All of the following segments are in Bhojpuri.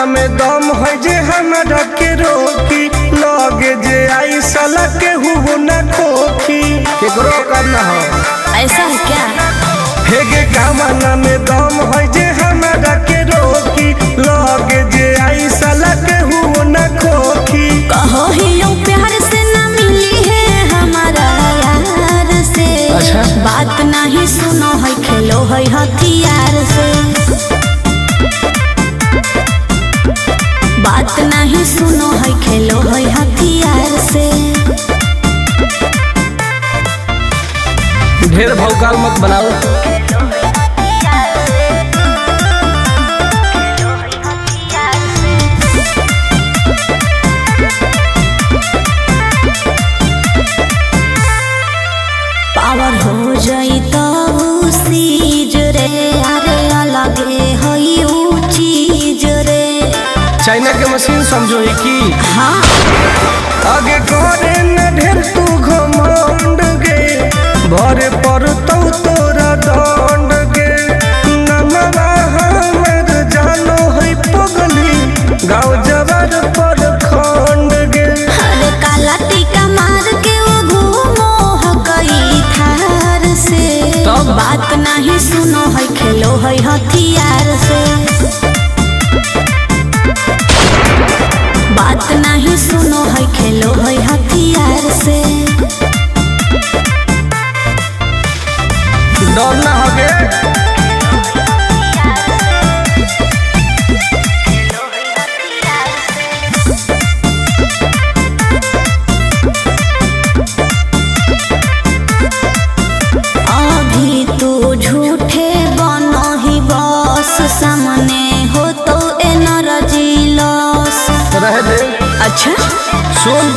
कामना में दम है जे हमरा के रोकी लगे जे आई साला के हु न खोखी केकरो करना हो ऐसा है क्या? हेगे कामना में दम है जे हमरा के रोकी लगे जे आई साला के हु न खोखी कहो ही प्यार से न मिली है हमारा यार से। अच्छा। बात नहीं सुनो है खेलो है हथियार से। बात नहीं सुनो है खेलो है हथियार से। ढेर भौकाल मत बनाओ। पावर हो जाई तो सीज रे अरे अलगे हई ऊ चीज रे। चाइना के मशीन समझो है कि हाँ आगे करे न ढेर तू घमंड गे भरे पर तोरा दंड गे नमवा हमर जानो है पगली गाँव जवार पर खंड गे अरे काला टीका मार के वो घूमो हकई थार से। तब? बात नहीं सुनो है खेलो है हथियार से। बात नहीं सुनो है खेलो है हथियार से। डर ना होगे अभी तू झूठे बनो ही बस सामने हो तो एनर्जी लॉस। रह दे अच्छा सुन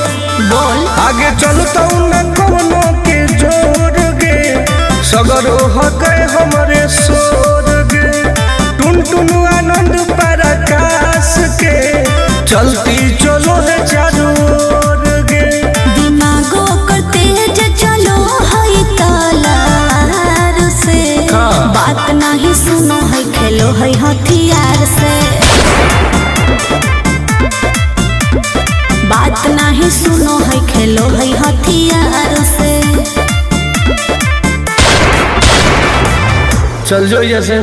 बोल। आगे चलता न कोनो के जोर गे सगर हो गए हमारे सोर गे टुन टुन आनंद पराकाश के चलती चलो है चारों ओर गे दिमागो कर तेज चलो है तलवार से। हाँ। बात नहीं सुनो है खेलो है हथियार से। बात नहीं सुनो है खेलो है हथियार से। चल जो जैसे